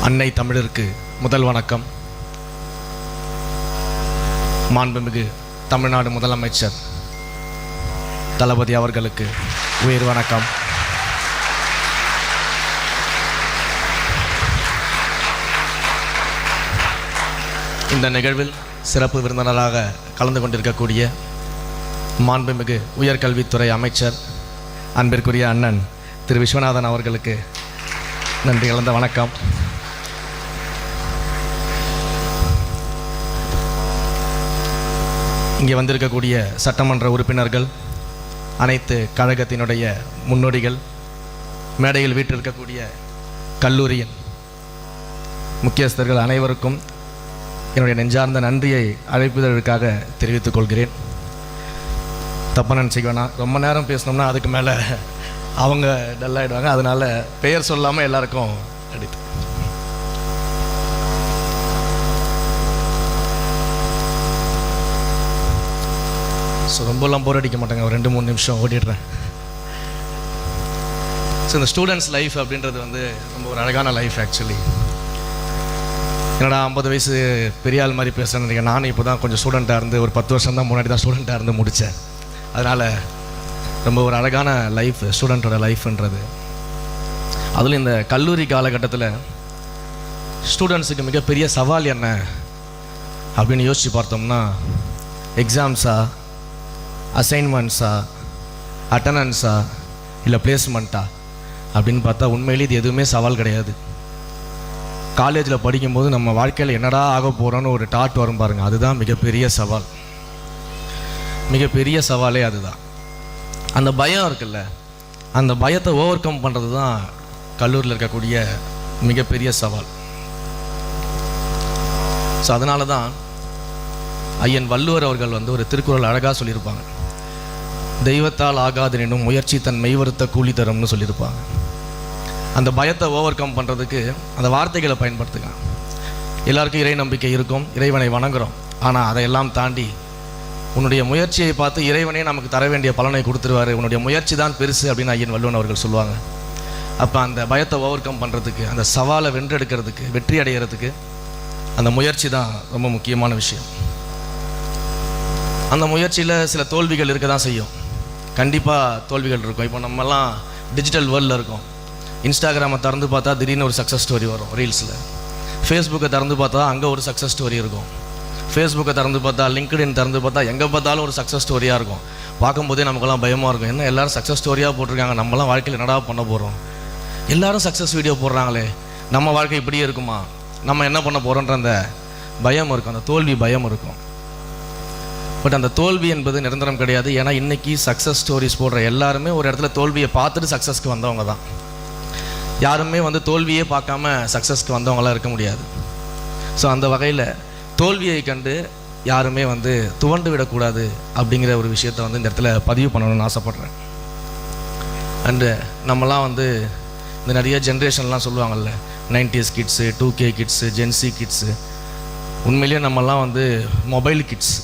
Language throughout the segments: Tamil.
அன்னை தமிழருக்கு முதல் வணக்கம். மாண்புமிகு தமிழ்நாடு முதலமைச்சர் தளபதி அவர்களுக்கு உயர் வணக்கம். இந்த நிகழ்வில் சிறப்பு விருந்தினராக கலந்து கொண்டிருக்கக்கூடிய மாண்புமிகு உயர்கல்வித்துறை அமைச்சர் அன்பிற்குரிய அண்ணன் திரு விஸ்வநாதன் அவர்களுக்கு நன்றி கலந்த வணக்கம். இங்கே வந்திருக்கக்கூடிய சட்டமன்ற உறுப்பினர்கள், அனைத்து கழகத்தினுடைய முன்னோடிகள், மேடையில் வீற்றிருக்கக்கூடிய கல்லூரியின் முக்கியஸ்தர்கள் அனைவருக்கும் என்னுடைய நெஞ்சார்ந்த நன்றியை அழைப்பதற்காக தெரிவித்துக் கொள்கிறேன். தப்பாக நினச்சிக்குவேண்ணா, ரொம்ப நேரம் பேசணும்னா அதுக்கு மேலே அவங்க டல்லாகிடுவாங்க. அதனால் பெயர் சொல்லாமல் எல்லாருக்கும் அடித்து ரொம்பலாம் போர் அடிக்க மாட்டாங்க. ஒரு 2-3 நிமிஷம் ஓடிடுறேன். ஸோ இந்த ஸ்டூடெண்ட்ஸ் லைஃப் அப்படின்றது ரொம்ப ஒரு அழகான லைஃப். ஆக்சுவலி என்னடா 50 வயசு பெரிய ஆள் மாதிரி பேசுகிறேன். நானும் இப்போ தான் கொஞ்சம் ஸ்டூடெண்ட்டாக இருந்து ஒரு 10 வருஷம் தான் முன்னாடி தான் ஸ்டூடெண்ட்டாக இருந்து முடித்தேன். அதனால் ரொம்ப ஒரு அழகான லைஃப் ஸ்டூடெண்ட்டோட லைஃப்ன்றது. அதில் இந்த கல்லூரி காலகட்டத்தில் ஸ்டூடெண்ட்ஸுக்கு மிகப்பெரிய சவால் என்ன அப்படின்னு யோசித்து பார்த்தோம்னா, எக்ஸாம்ஸா, அசைன்மெண்ட்ஸா, அட்டண்டன்ஸா, இல்லை பிளேஸ்மெண்ட்டா அப்படின்னு பார்த்தா உண்மையிலே இது எதுவுமே சவால் கிடையாது. காலேஜில் படிக்கும்போது நம்ம வாழ்க்கையில் என்னடா ஆக போகிறோன்னு ஒரு டாட் வரும் பாருங்கள், அதுதான் மிகப்பெரிய சவால். மிகப்பெரிய சவாலே அதுதான். அந்த பயம் இருக்குல்ல, அந்த பயத்தை ஓவர் கம் பண்ணுறது தான் கல்லூரியில் இருக்கக்கூடிய மிகப்பெரிய சவால். ஸோ அதனால தான் ஐயன் வள்ளுவர் அவர்கள் ஒரு திருக்குறள் அழகாக சொல்லியிருப்பாங்க. தெய்வத்தால் ஆகாதெனும் முயற்சி தன் மெய்வருத்த கூலி தரும்னு சொல்லியிருப்பாங்க. அந்த பயத்தை ஓவர் கம் பண்ணுறதுக்கு அந்த வார்த்தைகளை பயன்படுத்துங்க. எல்லாருக்கும் இறை நம்பிக்கை இருக்கும், இறைவனை வணங்குகிறோம். ஆனால் அதையெல்லாம் தாண்டி உன்னுடைய முயற்சியை பார்த்து இறைவனே நமக்கு தர வேண்டிய பலனை கொடுத்துருவார். உன்னுடைய முயற்சி தான் பெருசு அப்படின்னு ஐயன் வள்ளுவன் அவர்கள் சொல்லுவாங்க. அப்போ அந்த பயத்தை ஓவர் கம் பண்ணுறதுக்கு, அந்த சவாலை வென்றெடுக்கிறதுக்கு, வெற்றி அடைகிறதுக்கு அந்த முயற்சி தான் ரொம்ப முக்கியமான விஷயம். அந்த முயற்சியில் சில தோல்விகள் இருக்க தான் செய்யும். கண்டிப்பாக தோல்விகள் இருக்கும். இப்போ நம்மலாம் டிஜிட்டல் வேர்ல்டில் இருக்கோம். இன்ஸ்டாகிராமை திறந்து பார்த்தா திடீர்னு ஒரு சக்ஸஸ் ஸ்டோரி வரும் ரீல்ஸில். ஃபேஸ்புக்கை திறந்து பார்த்தா அங்கே ஒரு சக்ஸஸ் ஸ்டோரி இருக்கும். ஃபேஸ்புக்கை திறந்து பார்த்தா, லிங்க்டின் திறந்து பார்த்தா, எங்கே பார்த்தாலும் ஒரு சக்ஸஸ் ஸ்டோரியாக இருக்கும். பார்க்கும்போதே நமக்கெல்லாம் பயமாக இருக்கும். என்ன எல்லோரும் சக்ஸஸ் ஸ்டோரியாக போட்டிருக்காங்க, நம்மளாம் வாழ்க்கையில் என்னடா பண்ண போகிறோம்? எல்லோரும் சக்ஸஸ் வீடியோ போடுறாங்களே, நம்ம வாழ்க்கை இப்படியே இருக்குமா, நம்ம என்ன பண்ண போகிறோன்ற அந்த பயம் இருக்கும், அந்த தோல்வி பயம் இருக்கும். பட் அந்த தோல்வி என்பது நிரந்தரம் கிடையாது. ஏன்னா இன்றைக்கி சக்ஸஸ் ஸ்டோரிஸ் போடுற எல்லாருமே ஒரு இடத்துல தோல்வியை பார்த்துட்டு சக்ஸஸ்க்கு வந்தவங்க தான். யாருமே தோல்வியே பார்க்காம சக்ஸஸ்க்கு வந்தவங்களாம் இருக்க முடியாது. ஸோ அந்த வகையில் தோல்வியை கண்டு யாருமே துவண்டு விடக்கூடாது அப்படிங்கிற ஒரு விஷயத்தை இந்த இடத்துல பதிவு பண்ணணும்னு ஆசைப்பட்றேன். அண்டு நம்மலாம் இந்த நிறைய ஜென்ரேஷன்லாம் சொல்லுவாங்கள்ல, 90s kids, 2K kids, gen Z kids. உண்மையிலேயே நம்மலாம் மொபைல் கிட்ஸ்.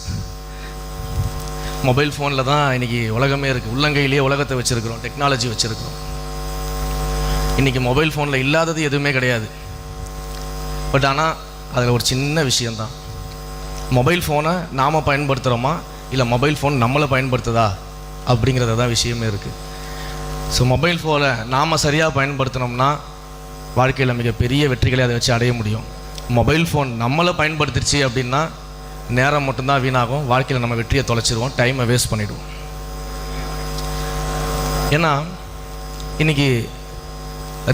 மொபைல் ஃபோனில் தான் இன்றைக்கி உலகமே இருக்குது. உள்ளங்கையிலேயே உலகத்தை வச்சுருக்கிறோம், டெக்னாலஜி வச்சுருக்கிறோம். இன்றைக்கி மொபைல் ஃபோனில் இல்லாதது எதுவுமே கிடையாது. பட் ஆனால் அதில் ஒரு சின்ன விஷயந்தான், மொபைல் ஃபோனை நாம் பயன்படுத்துகிறோமா இல்லை மொபைல் ஃபோன் நம்மளை பயன்படுத்துதா அப்படிங்கிறது தான் விஷயமே இருக்குது. ஸோ மொபைல் ஃபோனை நாம் சரியாக பயன்படுத்தினோம்னா வாழ்க்கையில் மிகப்பெரிய வெற்றிகளை அதை வச்சு அடைய முடியும். மொபைல் ஃபோன் நம்மளை பயன்படுத்திடுச்சு அப்படின்னா நேரம் மட்டும்தான் வீணாகும். வாழ்க்கையில் நம்ம வெற்றியை தொலைச்சிடுவோம், டைமை வேஸ்ட் பண்ணிவிடுவோம். ஏன்னா இன்றைக்கி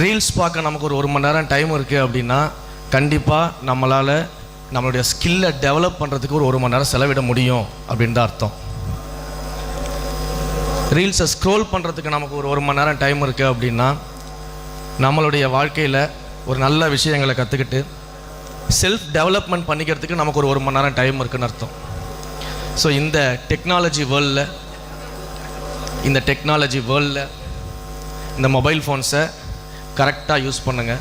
ரீல்ஸ் பார்க்க நமக்கு ஒரு மணி நேரம் டைம் இருக்குது அப்படின்னா கண்டிப்பாக நம்மளால் நம்மளுடைய ஸ்கில்லை டெவலப் பண்ணுறதுக்கு ஒரு மணி நேரம் செலவிட முடியும் அப்படின்னு தான் அர்த்தம். ரீல்ஸை ஸ்க்ரோல் பண்ணுறதுக்கு நமக்கு ஒரு மணி நேரம் டைம் இருக்குது அப்படின்னா நம்மளுடைய வாழ்க்கையில் ஒரு நல்ல விஷயங்களை கற்றுக்கிட்டு செல்ஃப் டெவலப்மெண்ட் பண்ணிக்கிறதுக்கு நமக்கு ஒரு மணி நேரம் டைம் இருக்குதுன்னு அர்த்தம். ஸோ இந்த டெக்னாலஜி வேர்ல்டில் இந்த மொபைல் ஃபோன்ஸை கரெக்டாக யூஸ் பண்ணுங்கள்.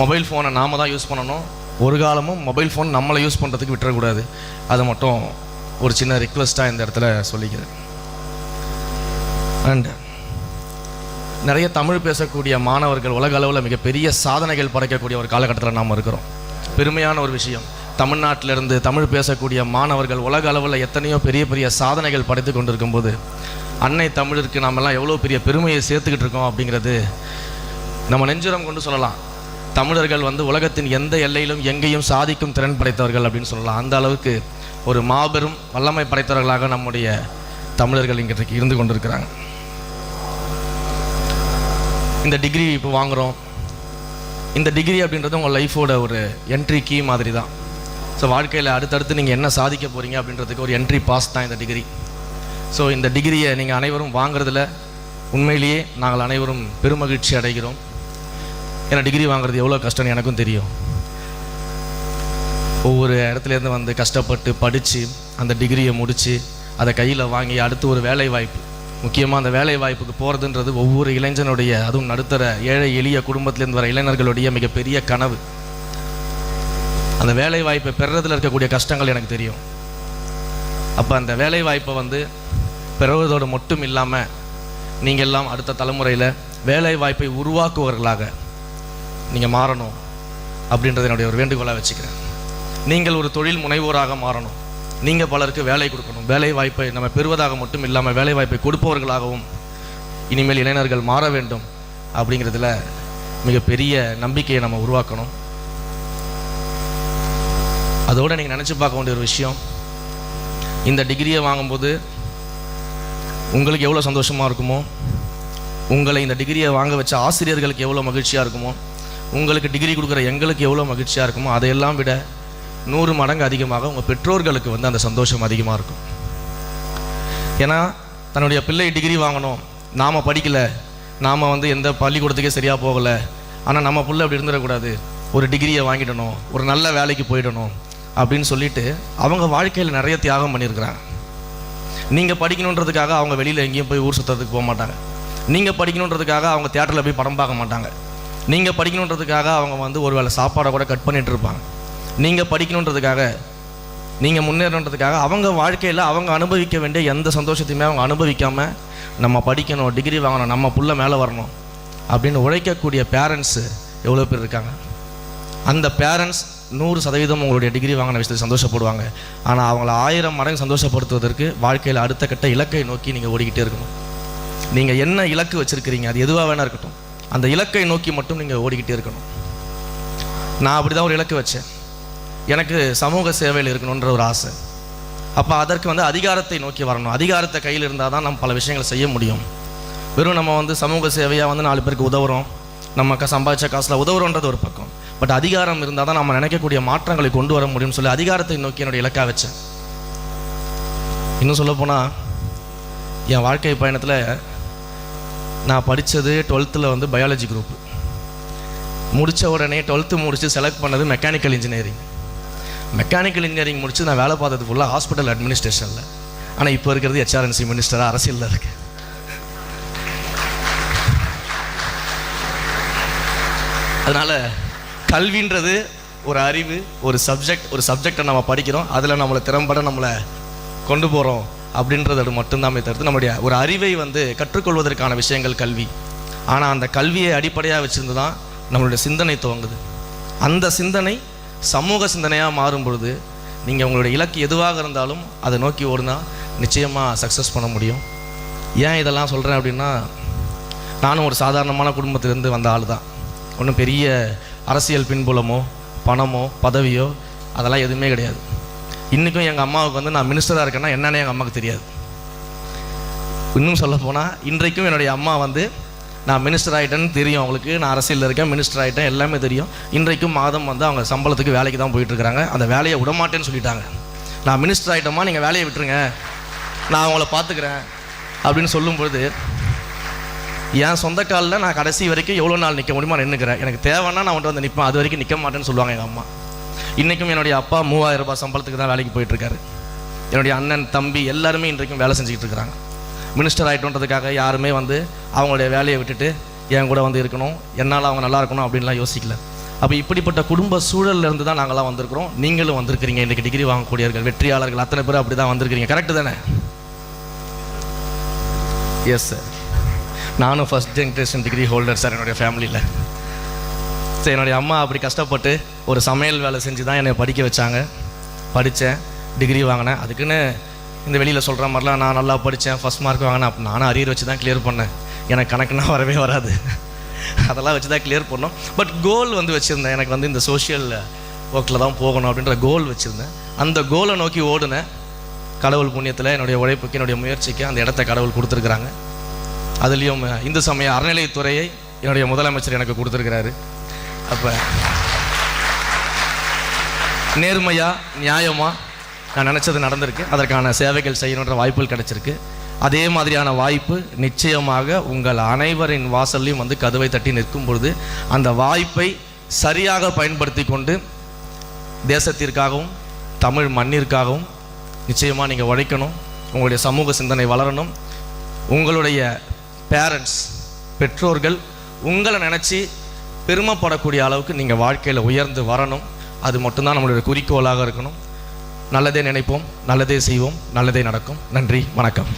மொபைல் ஃபோனை நாம் தான் யூஸ் பண்ணணும். ஒரு காலமும் மொபைல் ஃபோன் நம்மளை யூஸ் பண்ணுறதுக்கு விட்டுறக்கூடாது. அதை மட்டும் ஒரு சின்ன ரிக்வெஸ்ட்டாக இந்த இடத்துல சொல்லிக்கிறேன். அண்ட் நிறைய தமிழ் பேசக்கூடிய மாணவர்கள் உலக அளவில் மிகப்பெரிய சாதனைகள் படைக்கக்கூடிய ஒரு காலகட்டத்தில் நாம் இருக்கிறோம். பெருமையான ஒரு விஷயம். தமிழ்நாட்டிலிருந்து தமிழ் பேசக்கூடிய மாணவர்கள் உலக அளவில் எத்தனையோ பெரிய பெரிய சாதனைகள் படைத்து கொண்டிருக்கும்போது அன்னை தமிழிற்கு நாமெல்லாம் எவ்வளோ பெரிய பெருமையை சேர்த்துக்கிட்டு இருக்கோம் அப்படிங்கிறது நம்ம நெஞ்சுரம் கொண்டு சொல்லலாம். தமிழர்கள் உலகத்தின் எந்த எல்லையிலும் எங்கேயும் சாதிக்கும் திறன் படைத்தவர்கள் அப்படின்னு சொல்லலாம். அந்த அளவுக்கு ஒரு மாபெரும் வல்லமை படைத்தவர்களாக நம்முடைய தமிழர்கள் இன்றைக்கு இருந்து கொண்டிருக்கிறாங்க. இந்த டிகிரி இப்போ வாங்குகிறோம். இந்த டிகிரி அப்படின்றது உங்கள் லைஃபோட ஒரு என்ட்ரி கீ மாதிரி தான். ஸோ வாழ்க்கையில் அடுத்தடுத்து நீங்கள் என்ன சாதிக்க போகிறீங்க அப்படின்றதுக்கு ஒரு என்ட்ரி பாஸ் தான் இந்த டிகிரி. ஸோ இந்த டிகிரியை நீங்கள் அனைவரும் வாங்குறதுல உண்மையிலேயே நாங்கள் அனைவரும் பெருமகிழ்ச்சி அடைகிறோம். ஏன்னா டிகிரி வாங்குறது எவ்வளோ கஷ்டம்னு எனக்கும் தெரியும். ஒவ்வொரு இடத்துலேருந்து கஷ்டப்பட்டு படித்து அந்த டிகிரியை முடித்து அதை கையில் வாங்கி அடுத்து ஒரு வேலை வாய்ப்பு, முக்கியமாக அந்த வேலை வாய்ப்புக்கு போகிறதுன்றது ஒவ்வொரு இளைஞனுடைய, அதுவும் நடுத்தர ஏழை எளிய குடும்பத்திலேருந்து வர இளைஞர்களுடைய மிகப்பெரிய கனவு. அந்த வேலை வாய்ப்பை பெறுறதில் இருக்கக்கூடிய கஷ்டங்கள் எனக்கு தெரியும். அப்போ அந்த வேலை வாய்ப்பை பெறுவதோடு மட்டும் இல்லாமல் நீங்கள் எல்லாம் அடுத்த தலைமுறையில் வேலை வாய்ப்பை உருவாக்குவர்களாக நீங்கள் மாறணும் அப்படின்றத என்னுடைய ஒரு வேண்டுகோளாக வச்சுக்கிறேன். நீங்கள் ஒரு தொழில் முனைவோராக மாறணும். நீங்கள் பலருக்கு வேலை கொடுக்கணும். வேலை வாய்ப்பை நம்ம பெறுவதாக மட்டும் இல்லாமல் வேலை வாய்ப்பை கொடுப்பவர்களாகவும் இனிமேல் இளைஞர்கள் மாற வேண்டும் அப்படிங்கிறதுல மிகப்பெரிய நம்பிக்கையை நம்ம உருவாக்கணும். அதோடு நீங்கள் நினச்சி பார்க்க வேண்டிய ஒரு விஷயம், இந்த டிகிரியை வாங்கும்போது உங்களுக்கு எவ்வளோ சந்தோஷமாக இருக்குமோ, உங்களை இந்த டிகிரியை வாங்க வச்ச ஆசிரியர்களுக்கு எவ்வளோ மகிழ்ச்சியாக இருக்குமோ, உங்களுக்கு டிகிரி கொடுக்குற எங்களுக்கு எவ்வளோ மகிழ்ச்சியாக இருக்குமோ, அதையெல்லாம் விட 100 மடங்கு அதிகமாக உங்கள் பெற்றோர்களுக்கு அந்த சந்தோஷம் அதிகமாக இருக்கும். ஏன்னா தன்னுடைய பிள்ளை டிகிரி வாங்கணும், நாம் படிக்கலை, நாம் எந்த பள்ளிக்கூடத்துக்கே சரியாக போகலை, ஆனால் நம்ம பிள்ளை அப்படி இருந்துடக்கூடாது, ஒரு டிகிரியை வாங்கிடணும், ஒரு நல்ல வேலைக்கு போயிடணும் அப்படின்னு சொல்லிட்டு அவங்க வாழ்க்கையில் நிறைய தியாகம் பண்ணியிருக்கிறாங்க. நீங்கள் படிக்கணுன்றதுக்காக அவங்க வெளியில் எங்கேயும் போய் ஊர் சுற்றுறதுக்கு போக மாட்டாங்க. நீங்கள் படிக்கணுன்றதுக்காக அவங்க தியேட்டரில் போய் படம் பார்க்க மாட்டாங்க. நீங்கள் படிக்கணுன்றதுக்காக அவங்க ஒரு வேளை சாப்பாடை கூட கட் பண்ணிகிட்டு இருப்பாங்க. நீங்கள் படிக்கணுன்றதுக்காக, நீங்கள் முன்னேறணுன்றதுக்காக அவங்க வாழ்க்கையில் அவங்க அனுபவிக்க வேண்டிய எந்த சந்தோஷத்தையுமே அவங்க அனுபவிக்காமல் நம்ம படிக்கணும், டிகிரி வாங்கணும், நம்ம புள்ள மேலே வரணும் அப்படின்னு உழைக்கக்கூடிய பேரண்ட்ஸு எவ்வளோ பேர் இருக்காங்க. அந்த பேரண்ட்ஸ் 100% உங்களுடைய டிகிரி வாங்கின விஷயத்துக்கு சந்தோஷப்படுவாங்க. ஆனால் அவங்கள 1000 மடங்கு சந்தோஷப்படுத்துவதற்கு வாழ்க்கையில் அடுத்த கட்ட இலக்கை நோக்கி நீங்கள் ஓடிக்கிட்டே இருக்கணும். நீங்கள் என்ன இலக்கு வச்சுருக்கிறீங்க, அது எதுவாக வேணா இருக்கட்டும், அந்த இலக்கை நோக்கி மட்டும் நீங்கள் ஓடிக்கிட்டே இருக்கணும். நான் அப்படி தான் ஒரு இலக்கு வச்சேன். எனக்கு சமூக சேவையில் இருக்கணுன்ற ஒரு ஆசை. அப்போ அதற்கு அதிகாரத்தை நோக்கி வரணும். அதிகாரத்தை கையில் இருந்தால் தான் நம்ம பல விஷயங்களை செய்ய முடியும். வெறும் நம்ம சமூக சேவையாக 4 பேருக்கு உதவுறோம், நம்ம சம்பாதிச்ச காசில் உதவுறோன்றது ஒரு பக்கம். பட் அதிகாரம் இருந்தால் தான் நம்ம நினைக்கக்கூடிய மாற்றங்களை கொண்டு வர முடியும்னு சொல்லி அதிகாரத்தை நோக்கி என்னுடைய இலக்காக வச்சேன். இன்னும் சொல்லப்போனால் என் வாழ்க்கை பயணத்தில் நான் படித்தது 12th பயாலஜி குரூப் முடித்த உடனே 12th முடித்து செலக்ட் பண்ணது மெக்கானிக்கல் இன்ஜினியரிங். மெக்கானிக்கல் இன்ஜினியரிங் முடித்து நான் வேலை பார்த்தது ஃபுல்லாக ஹாஸ்பிட்டல் அட்மினிஸ்ட்ரேஷனில். ஆனால் இப்போ இருக்கிறது HRNC மினிஸ்டராக அரசியலில் இருக்கு. அதனால் கல்வின்றது ஒரு அறிவு, ஒரு சப்ஜெக்டை நம்ம படிக்கிறோம், அதில் நம்மளை திறம்பட நம்மளை கொண்டு போகிறோம் அப்படின்றது மட்டும்தான் தவிர்த்து நம்முடைய ஒரு அறிவை கற்றுக்கொள்வதற்கான விஷயங்கள் கல்வி. ஆனால் அந்த கல்வியை அடிப்படையாக வச்சுருந்து தான் நம்மளுடைய சிந்தனை துவங்குது. அந்த சிந்தனை சமூக சிந்தனையாக மாறும் பொழுது நீங்கள் உங்களுடைய இலக்கு எதுவாக இருந்தாலும் அதை நோக்கி ஓடுனா நிச்சயமாக சக்ஸஸ் பண்ண முடியும். ஏன் இதெல்லாம் சொல்கிறேன் அப்படின்னா, நானும் ஒரு சாதாரணமான குடும்பத்திலேருந்து வந்த ஆள் தான். ஒன்றும் பெரிய அரசியல் பின்புலமோ பணமோ பதவியோ அதெல்லாம் எதுவுமே கிடையாது. இன்றைக்கும் எங்கள் அம்மாவுக்கு நான் மினிஸ்டராக இருக்கேன்னா என்னென்னு எங்கள் அம்மாவுக்கு தெரியாது. இன்னும் சொல்ல போனால் இன்றைக்கும் என்னுடைய அம்மா நான் மினிஸ்டர் ஆகிட்டேன்னு தெரியும் அவங்களுக்கு, நான் அரசியலில் இருக்கேன், மினிஸ்டர் ஆகிட்டேன், எல்லாமே தெரியும். இன்றைக்கும் மாதம் அவங்க சம்பளத்துக்கு வேலைக்கு தான் போயிட்டுருக்கிறாங்க. அந்த வேலையை விடமாட்டேன்னு சொல்லிட்டாங்க. நான் மினிஸ்டர் ஆகிட்டோமா, நீங்கள் வேலையை விட்டுருங்க, நான் அவங்கள பார்த்துக்கிறேன் அப்படின்னு சொல்லும்பொழுது என் சொந்த காலில் நான் கடைசி வரைக்கும் எவ்வளோ நாள் நிற்க முடியுமா நின்றுக்கிறேன். எனக்கு தேவைன்னா நான் நிற்பேன், அது வரைக்கும் நிற்க மாட்டேன்னு சொல்லுவாங்க எங்கள் அம்மா. இன்றைக்கும் என்னுடைய அப்பா 3000 ரூபாய் சம்பளத்துக்கு தான் வேலைக்கு போயிட்டுருக்காரு. என்னுடைய அண்ணன் தம்பி எல்லாருமே இன்றைக்கும் வேலை செஞ்சுக்கிட்டு இருக்கிறாங்க. மினிஸ்டர் ஆகிட்டோன்றதுக்காக யாருமே அவங்களுடைய வேலையை விட்டுட்டு என் கூட இருக்கணும், என்னால் அவங்க நல்லா இருக்கணும் அப்படின்லாம் யோசிக்கல. அப்போ இப்படிப்பட்ட குடும்ப சூழல்லேருந்து தான் நாங்களாம் வந்திருக்கிறோம். நீங்களும் வந்திருக்கிறீங்க. இன்றைக்கி டிகிரி வாங்கக்கூடியவர்கள், வெற்றியாளர்கள் அத்தனை பேர் அப்படி தான் வந்திருக்கிறீங்க. கரெக்டு தானே? Yes sir. நானும் first generation degree holder sir என்னுடைய ஃபேமிலியில். சரி, என்னுடைய அம்மா அப்படி கஷ்டப்பட்டு ஒரு சமையல் வேலை செஞ்சு தான் என்னை படிக்க வச்சாங்க. படித்தேன், டிகிரி வாங்கினேன். அதுக்குன்னு இந்த வெளியில் சொல்கிற மாதிரிலாம் நான் நல்லா படித்தேன், ஃபஸ்ட் மார்க் வாங்கினேன். அப்போ நானும் அரியர் வச்சு தான் கிளியர் பண்ணேன். எனக்கு கணக்குன்னா வரவே வராது, அதெல்லாம் வச்சு தான் கிளியர் பண்ணோம். பட் கோல் வச்சுருந்தேன், எனக்கு இந்த சோஷியல் ஒர்க்கில் தான் போகணும் அப்படின்ற கோல் வச்சுருந்தேன். அந்த கோலை நோக்கி ஓடுனேன். கடவுள் புண்ணியத்தில் என்னுடைய உழைப்புக்கு, என்னுடைய முயற்சிக்கு அந்த இடத்த கடவுள் கொடுத்துருக்குறாங்க. அதுலேயும் இந்து சமய அறநிலைத்துறையை என்னுடைய முதலமைச்சர் எனக்கு கொடுத்துருக்கிறாரு. அப்போ நேர்மையாக நியாயமாக நான் நினச்சது நடந்திருக்கு. அதற்கான சேவைகள் செய்யணுன்ற வாய்ப்புகள் கிடச்சிருக்கு. அதே மாதிரியான வாய்ப்பு நிச்சயமாக உங்கள் அனைவரின் வாசல்லையும் கதவை தட்டி நிற்கும் பொழுது அந்த வாய்ப்பை சரியாக பயன்படுத்தி கொண்டு தேசத்திற்காகவும் தமிழ் மண்ணிற்காகவும் நிச்சயமாக நீங்கள் உழைக்கணும். உங்களுடைய சமூக சிந்தனை வளரணும். உங்களுடைய பேரண்ட்ஸ், பெற்றோர்கள் உங்களை நினச்சி பெருமைப்படக்கூடிய அளவுக்கு நீங்கள் வாழ்க்கையில் உயர்ந்து வரணும். அது மட்டும்தான் நம்மளுடைய குறிக்கோளாக இருக்கணும். நல்லதே நினைப்போம், நல்லதே செய்வோம், நல்லதே நடக்கும். நன்றி, வணக்கம்.